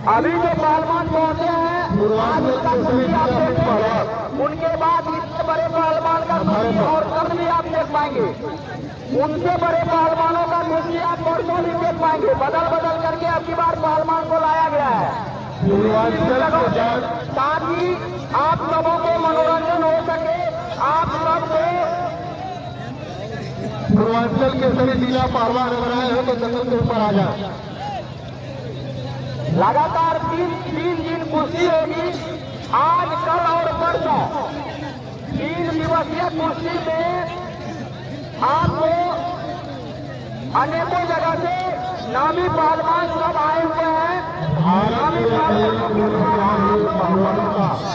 अभी जो पहलवान पहुंचे हैं आज उनका कुर्सी आप देखेंगे, उनके बाद इतने बड़े पहलवान का कुर्सी और कल भी आप देख पाएंगे। उनसे बड़े पहलवानों का कुर्सी आप परसों भी देख पाएंगे। बदल बदल करके अब की बार पहलवान को लाया गया है ताकि आप सबों को मनोरंजन हो सके। आप सबको पूर्वांचल के सभी जिला पहलवान अगर आए हो तो जंगल के ऊपर आ जाए। लगातार तीन दिन कुश्ती होगी, आज कल और परसों 3 दिवसीय कुश्ती में आपको अनेकों जगह से नामी पहलवान सब आए हुए हैं।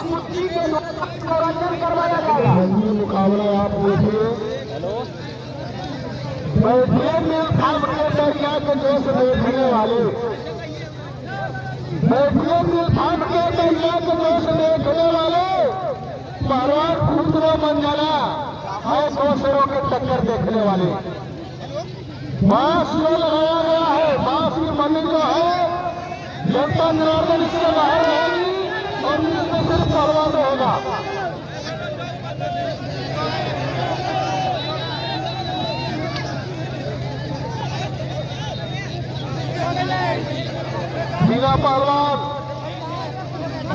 कुश्ती के मनोरंजन करवाया जाएगा। मुकाबला आप देखिए, बैठिए मिल खाम के दरिया के देश देखने वाले, बैठिए मिल खाम के दरिया के देश देखने वाले, पहलवान खुदरो मंजला है दूसरों के टक्कर देखने वाले। बांस जो लगाया गया है, बांस की मंदिर जो है जनता जनार्दन इससे बाहर रहेगी और इसमें सिर्फ पहलवान रहेगा। बिना पहलवान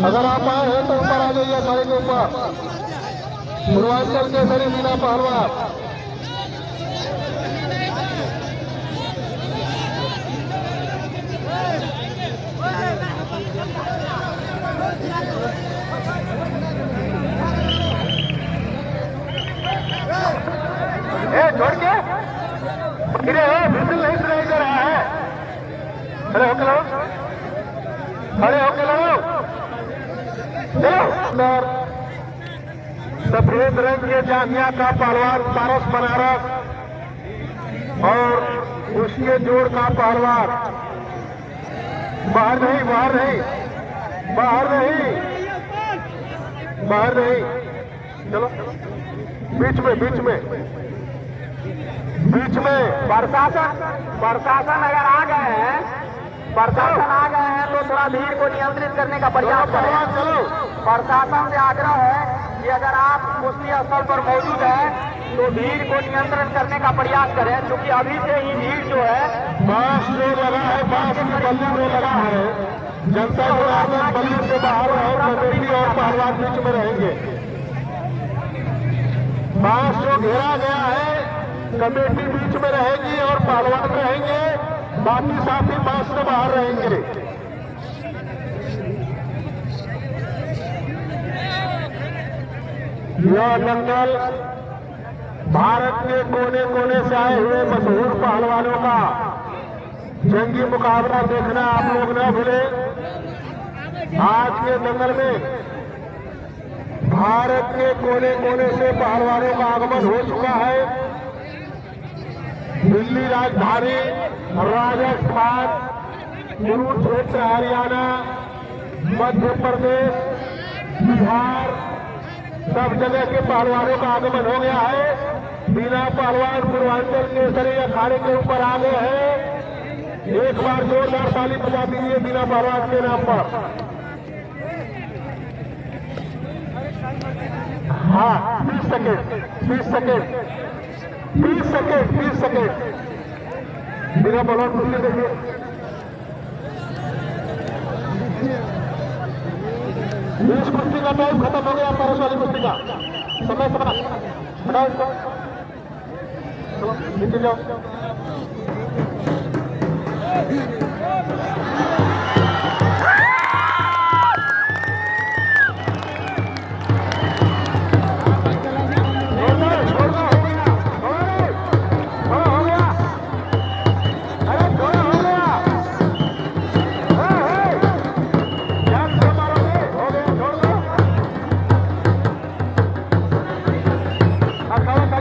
अगर आप आए हैं तो ऊपर आ जाइए, सारे के ऊपर पूर्वांचल के सभी बिना पहलवान। छोड़ के बिल्कुल नहीं सुनाई दे रहा है। अरे होके लो, अरे होके लो, चलो। सफेद रंग के जामिया का पहलवान पारस बनारस और उसके जोड़ का पहलवान बाहर नहीं, बाहर नहीं, बाहर नहीं, बाहर नहीं, चलो बीच में, बीच में, बीच में। प्रशासन अगर आ गए हैं, प्रशासन आ गए हैं तो थोड़ा भीड़ को नियंत्रित करने का प्रयास करें। चलो, प्रशासन से आग्रह है कि अगर आप कुश्ती स्थल पर मौजूद हैं तो भीड़ को नियंत्रण करने का प्रयास करें, क्योंकि अभी से ही भीड़ जो है बांस जो लगा है, बांस की बल्ली जो लगा है, जनता जनार्दन बल्ली से बाहर रहे, कमेटी और पहलवान बीच में रहेंगे। बांस जो घेरा गया है, कमेटी बीच में रहेगी और पहलवान रहेंगे, बाकी साथी बांस से बाहर रहेंगे। यह दंगल भारत के कोने कोने से आए हुए मशहूर पहलवानों का जंगी मुकाबला देखना आप लोग न भूले। आज के दंगल में भारत के कोने कोने से पहलवानों का आगमन हो चुका है। दिल्ली राजधानी, राजस्थान, कुरुक्षेत्र हरियाणा, मध्य प्रदेश, बिहार, सब जगह के पहलवानों का आगमन हो गया है। बिना पहलवान पूर्वांचल के सरे अखाड़े के ऊपर आ गए हैं। एक बार जोरदार ताली बजा दीजिए बिना पहलवान के नाम पर। हाँ, 20 सेकेंड, 20 सेकेंड, 20 सेकेंड, 20 सेकेंड बिना पहलवान कुर्सी देखिए। इस कुश्ती का टाइम खत्म हो गया, परस वाली कुश्ती का समय हटाओ इसको, चलो नीचे जाओ। Acaba